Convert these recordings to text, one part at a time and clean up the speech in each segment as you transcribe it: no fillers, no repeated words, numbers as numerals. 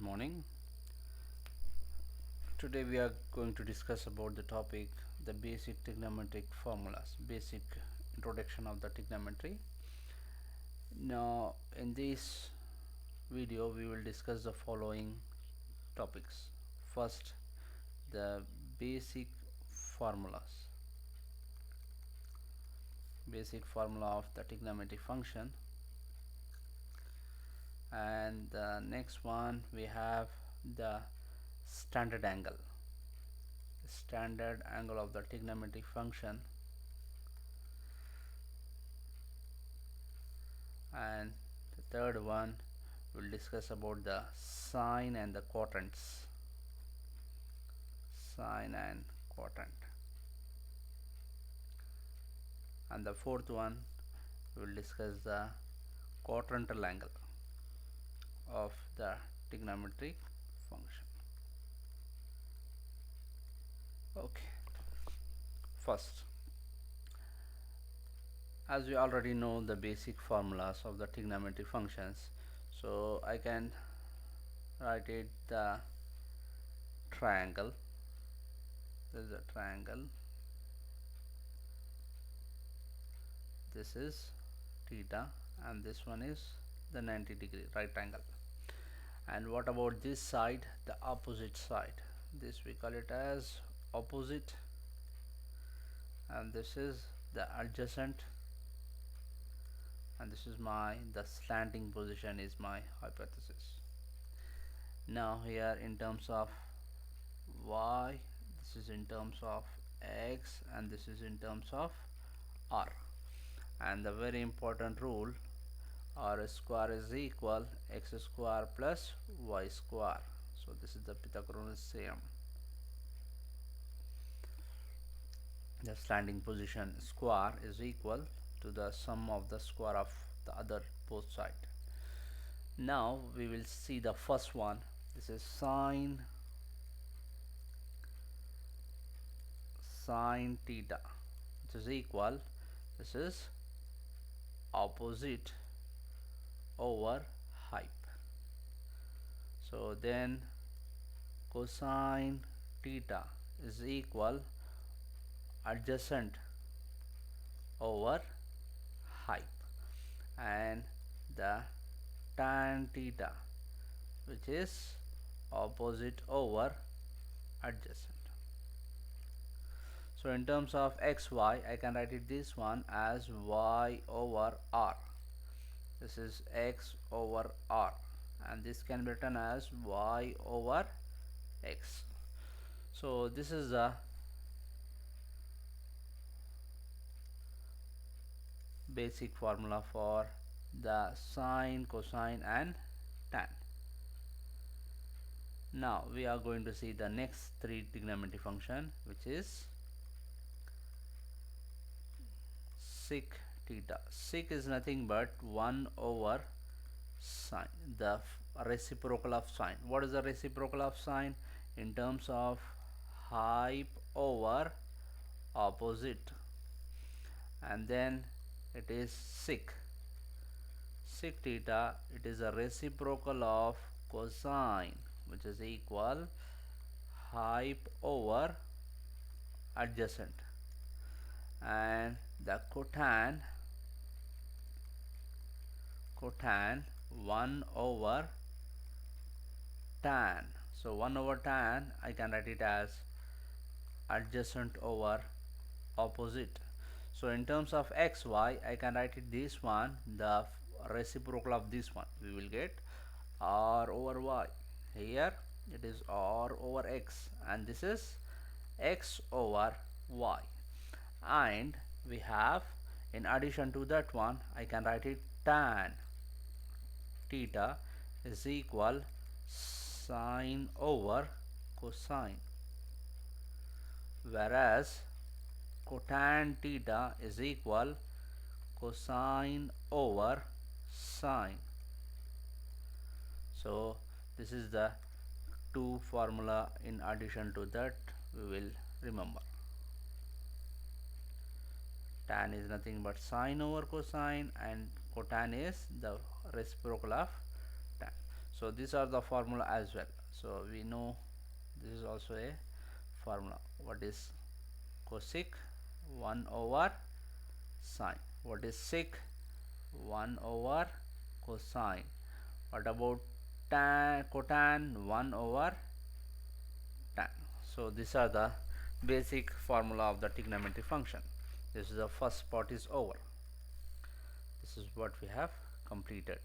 morning. Today we are going to discuss about the topic the basic trigonometric formulas, basic introduction of the trigonometry. Now in this video we will discuss the following topics. First, the basic formulas, basic formula of the trigonometric function, and the next one we have the standard angle of the trigonometric function, and the third one we'll discuss about the sine and the quadrants, sine and quadrant, and the fourth one we'll discuss the quadrantal angle of the trigonometric function. Okay, first, as we already know the basic formulas of the trigonometric functions, so I can write it the triangle. This is a triangle, this is theta, and this one is the 90-degree right angle. And what about this side, the opposite side? This we call it as opposite, and this is the adjacent, and this is the slanting position is my hypothesis. Now here in terms of y, this is in terms of x, and this is in terms of r. And the very important rule, r square is equal x square plus y square. So this is the Pythagorean theorem. The slanting position square is equal to the sum of the square of the other both sides. Now we will see the first one. This is sine theta, which is equal, this is opposite over hype. So then cosine theta is equal adjacent over hype, and the tan theta, which is opposite over adjacent. So in terms of xy, I can write it this one as y over r. This is x over r, and this can be written as y over x. So this is the basic formula for the sine, cosine and tan. Now we are going to see the next three trigonometry function, which is sec theta. Sec is nothing but 1 over sine, the reciprocal of sine. What is the reciprocal of sine? In terms of hype over opposite, and then it is sec theta, it is a reciprocal of cosine, which is equal hype over adjacent, and the cotan 1 over tan. So 1 over tan, I can write it as adjacent over opposite. So in terms of xy, I can write it this one, the reciprocal of this one, we will get r over y. Here it is r over x, and this is x over y. And we have, in addition to that one, I can write it tan theta is equal sine over cosine, whereas cotan theta is equal cosine over sine. So this is the two formula. In addition to that, we will remember tan is nothing but sine over cosine, and cotan is the reciprocal of tan. So these are the formula as well. So we know this is also a formula. What is cosec? 1 over sine. What is sec? 1 over cosine. What about tan? Cotan? 1 over tan. So these are the basic formula of the trigonometric function. This is the first part is over. This is what we have completed.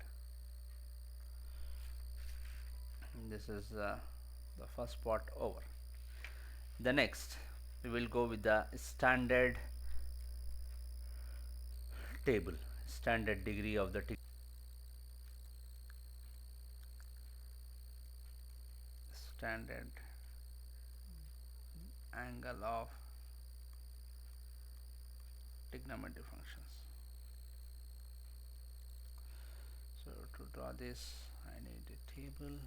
This is the first part over. The next we will go with the standard table, standard degree of the standard angle of trigonometric functions. So to draw this I need a table.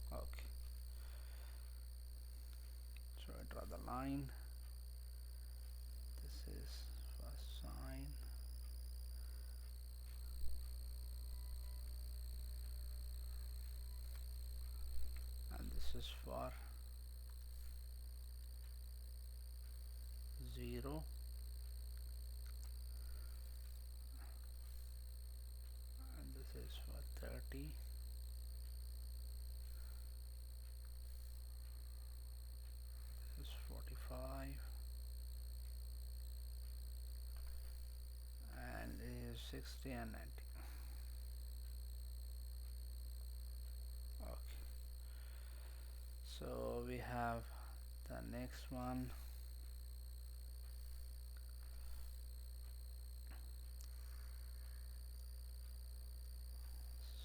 Okay, so I draw the line. This is for sine, and this is for 0, and this is for 30, this is 45, and this is 60 and 90. Okay, so we have the next one.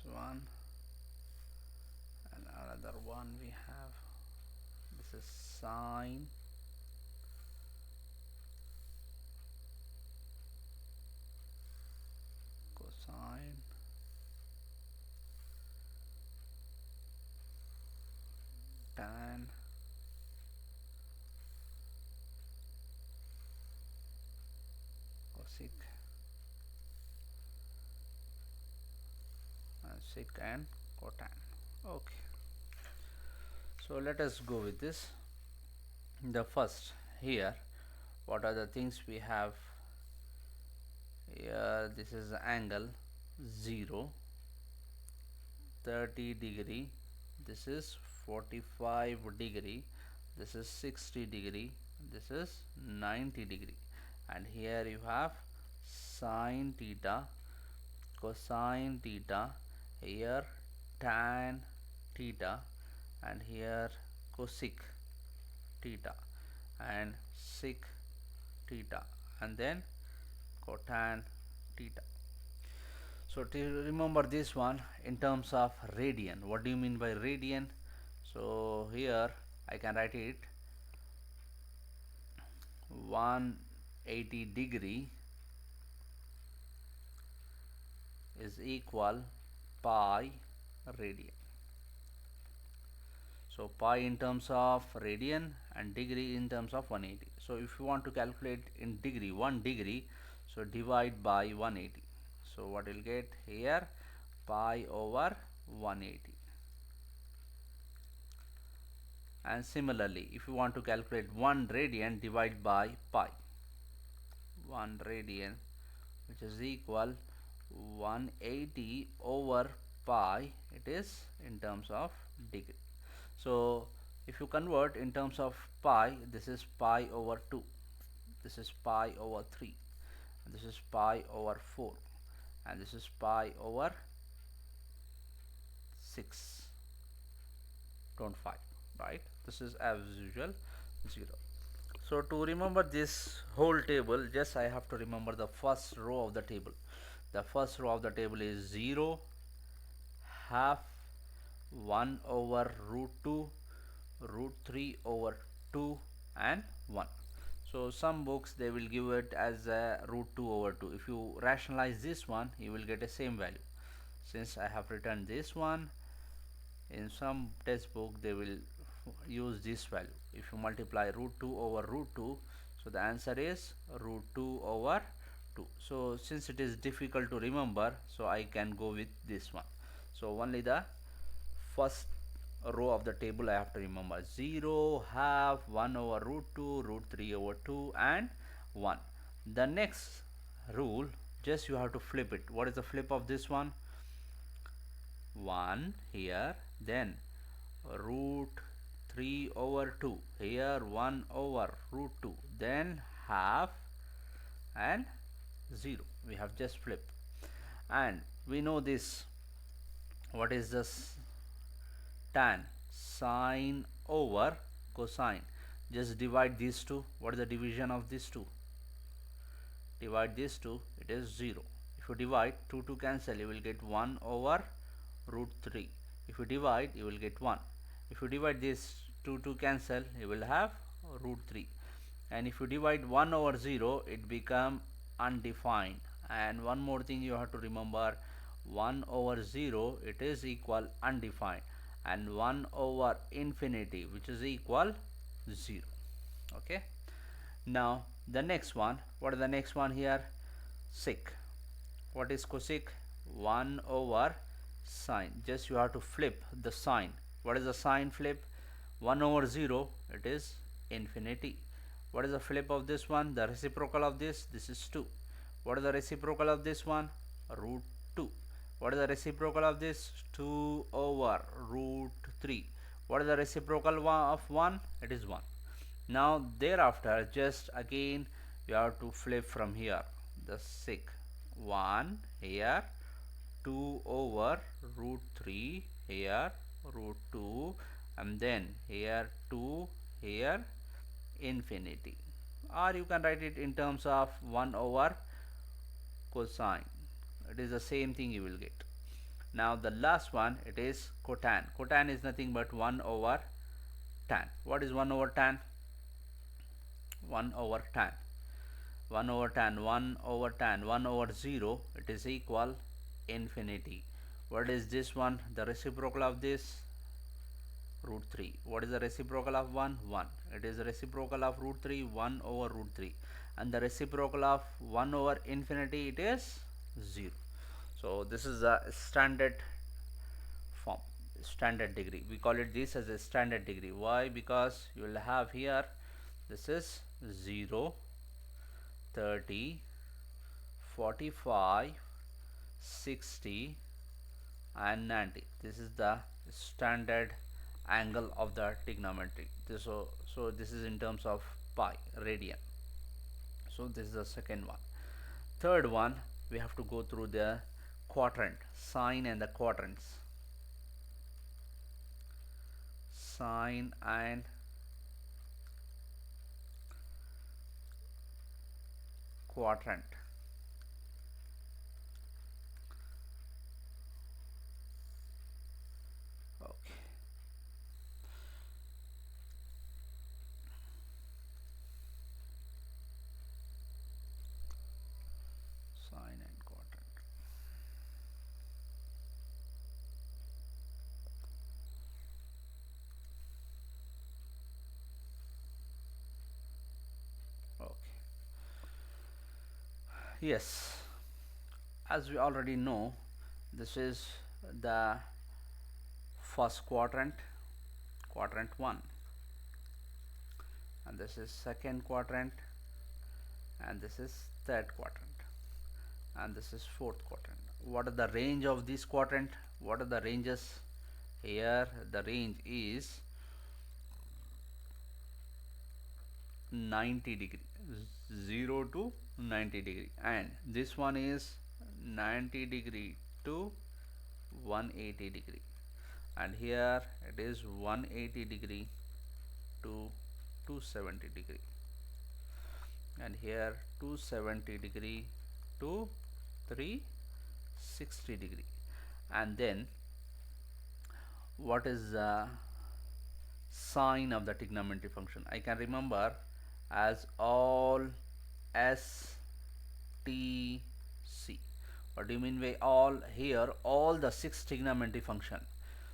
This one, and another one we have, this is sine, cosine, tan, cosec, and sec and cotan. Okay, so let us go with this. The first here, what are the things we have here? This is the angle 0, 30 degree, this is 45 degree, this is 60 degree, this is 90 degree, and here you have sine theta, cosine theta, here tan theta, and here cosec theta, and sec theta, and then cotan theta. So to remember this one in terms of radian, what do you mean by radian? So here I can write it 180 degree is equal pi radian. So pi in terms of radian and degree in terms of 180. So if you want to calculate in degree, 1 degree, so divide by 180. So what you'll get here, pi over 180. And similarly, if you want to calculate 1 radian, divide by pi. 1 radian, which is equal 180 over pi, it is in terms of degree. So if you convert in terms of pi, this is pi over 2, this is pi over 3, this is pi over 4, and this is pi over 6, don't 5, right? This is as usual 0. So to remember this whole table, just I have to remember the first row of the table. The first row of the table is 0, half, 1 over root 2, root 3 over 2, and 1. So some books they will give it as root 2 over 2. If you rationalize this one, you will get a same value. Since I have written this one, in some textbook they will use this value. If you multiply root 2 over root 2, So the answer is root 2 over 2. So since it is difficult to remember, so I can go with this one. So only the first row of the table I have to remember: 0, half, 1 over root 2, root 3 over 2, and 1. The next rule, just you have to flip it. What is the flip of this one? 1 here, then root 3 over 2 here, 1 over root 2, then half, and 0. We have just flipped, and we know this. What is this? Tan, sine over cosine. Just divide these two. What is the division of these two? Divide these two, it is 0. If you divide, 2 cancel, you will get 1 over root 3. If you divide, you will get 1. If you divide this, 2 cancel, you will have root 3. And if you divide 1 over 0, it become undefined. And one more thing you have to remember, 1 over 0, it is equal undefined, and 1 over infinity, which is equal 0. Okay. Now the next one, what is the next one here? Sec. What is cosec? 1 over sine. Just you have to flip the sign. What is the sign flip? 1 over 0, it is infinity. What is the flip of this one? The reciprocal of this is 2. What is the reciprocal of this one? Root 2. What is the reciprocal of this? 2 over root 3. What is the reciprocal of 1? It is 1. Now thereafter, just again you have to flip from here. The sec, 1 here, 2 over root 3 here, root 2, and then here 2, here infinity. Or you can write it in terms of 1 over cosine. It is the same thing you will get. Now the last one, it is cotan. Cotan is nothing but 1 over tan. What is 1 over tan? 1 over tan. 1 over tan, 1 over tan, 1 over 0, it is equal infinity. What is this one? The reciprocal of this? Root 3. What is the reciprocal of 1? 1. It is the reciprocal of root 3, 1 over root 3. And the reciprocal of 1 over infinity, it is 0. So this is a standard form, standard degree. We call it this as a standard degree. Why? Because you will have here, this is 0, 30, 45, 60, and 90. This is the standard angle of the trigonometry. So this is in terms of pi, radian. So this is the second one. Third one, we have to go through the quadrant, sine and the quadrants. Sine and quadrant. Okay. Sine and quadrant. Okay. Yes, as we already know, this is the first quadrant, quadrant 1, and this is second quadrant, and this is third quadrant, and this is fourth quadrant. What are the range of this quadrant? What are the ranges? Here the range is 90 degree, 0 to 90 degree, and this one is 90 degree to 180 degree, and here it is 180 degree to 270 degree, and here 270 degree to 360 degree. And then what is the sign of the trigonometry function? I can remember as all S T C. What do you mean by all? Here all the 6 trigonometry function.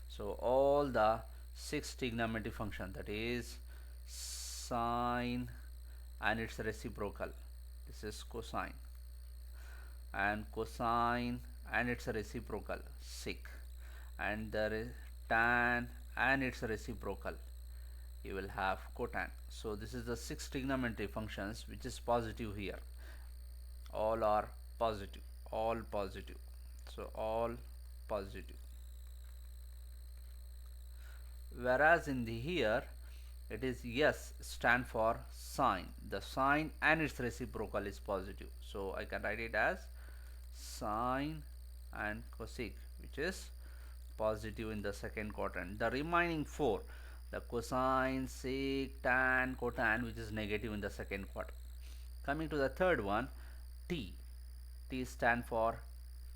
So all the 6 trigonometry function, that is sine, and its reciprocal. This is cosine, and cosine and its reciprocal sec, and there is tan and its reciprocal, you will have cotan. So this is the six trigonometry functions which is positive here. All are positive, all positive. So all positive. Whereas in the here it is yes stand for sine. The sine and its reciprocal is positive. So I can write it as sine and cosec, which is positive in the second quadrant. The remaining four, the cosine, sec, tan, cotan, which is negative in the second quadrant. Coming to the third one, t. T stand for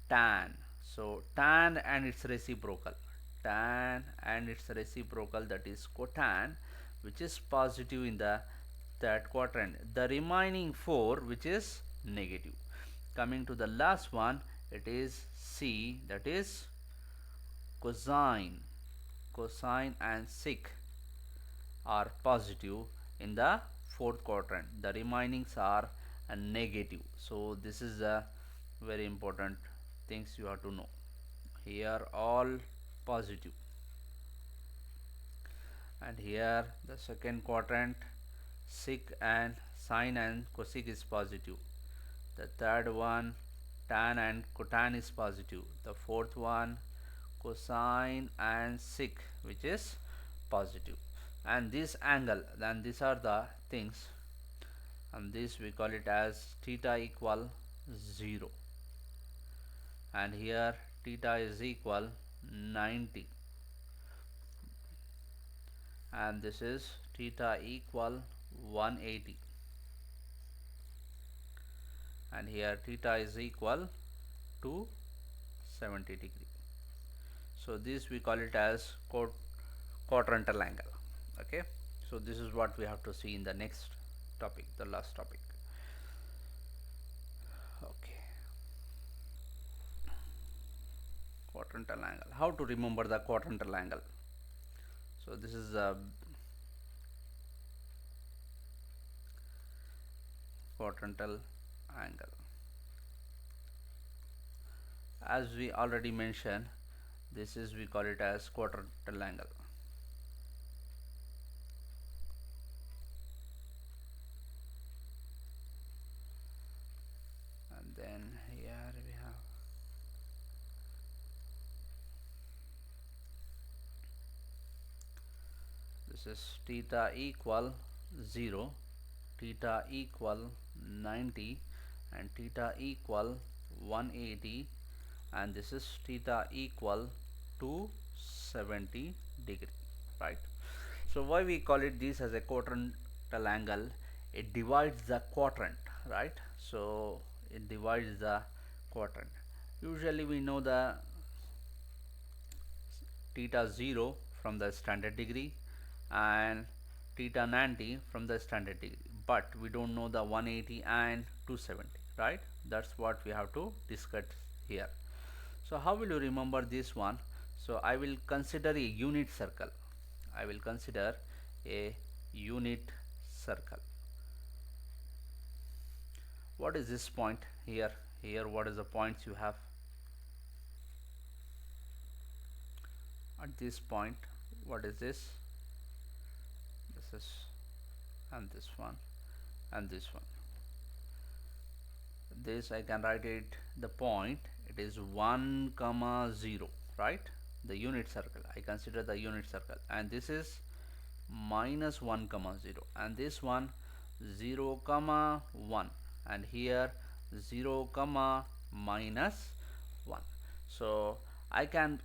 tan. So tan and its reciprocal. Tan and its reciprocal, that is cotan, which is positive in the third quadrant. The remaining four, which is negative. Coming to the last one, it is C, that is cosine. Cosine and sec are positive in the fourth quadrant. The remainings are negative. So this is a very important things you have to know. Here all positive, and here the second quadrant sec and sine and cosec is positive. The third one tan and cotan is positive. The fourth one cosine and sec, which is positive. And this angle, then these are the things, and this we call it as theta equal 0, and here theta is equal 90, and this is theta equal 180, and here theta is equal to 70 degree. So this we call it as quadrantal angle. Okay, so this is what we have to see in the next topic, the last topic. Okay, quadrantal angle. How to remember the quadrantal angle? So this is a quadrantal angle. As we already mentioned, this is we call it as quadrantal angle. And then here we have this is theta equal 0, theta equal 90, and theta equal 180, and this is theta equal to 70 degree, right? So why we call it this as a quadrantal angle? It divides the quadrant, right? So it divides the quadrant. Usually we know the theta 0 from the standard degree and theta 90 from the standard degree, but we don't know the 180 and 270, right? That's what we have to discuss here. So how will you remember this one? So I will consider a unit circle. I will consider a unit circle. What is this point here? Here what is the points you have? At this point, what is this? This is, and this one, and this one. This I can write it, the point, it is 1 comma 0, right? The unit circle, I consider the unit circle, and this is minus 1 comma 0, and this one 0 comma 1, and here 0 comma minus 1. So I can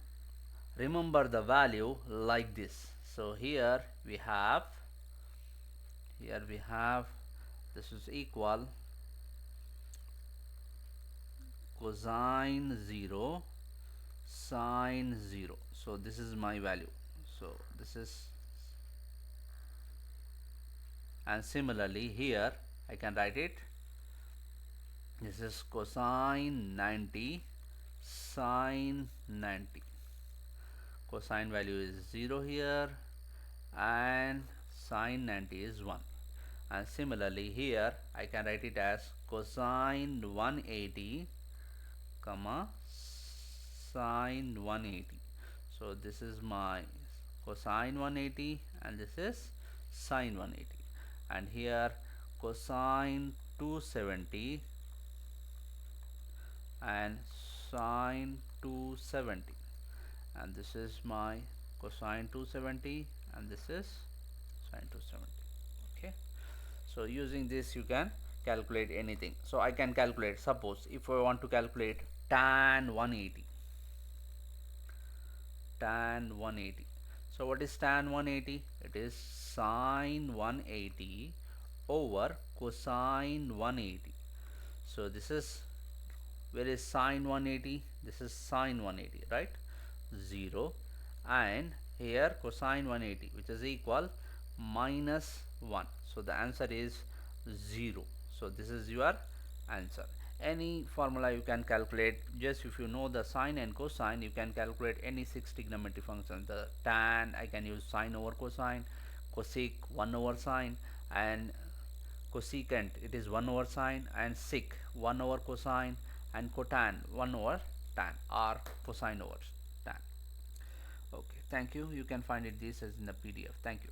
remember the value like this. So here we have this is equal cosine 0 sine 0. So this is my value. So this is, and similarly here I can write it, this is cosine 90 sine 90. Cosine value is 0 here and sine 90 is 1. And similarly here I can write it as cosine 180 comma sine 180. So this is my cosine 180 and this is sine 180. And here cosine 270 and sine 270, and this is my cosine 270 and this is sine 270. Okay, so using this you can calculate anything. So I can calculate, suppose if I want to calculate tan 180, tan 180. So what is tan 180? It is sine 180 over cosine 180. So this is, where is sine 180? This is sine 180, right? 0. And here cosine 180, which is equal minus 1. So the answer is 0. So this is your answer. Any formula you can calculate, just if you know the sine and cosine, you can calculate any 6 trigonometry functions. The tan, I can use sine over cosine, cosec 1 over sine, and cosecant it is 1 over sine, and sec 1 over cosine, and cotan 1 over tan, or cosine over tan. Okay, thank you. You can find it this as in the PDF. Thank you.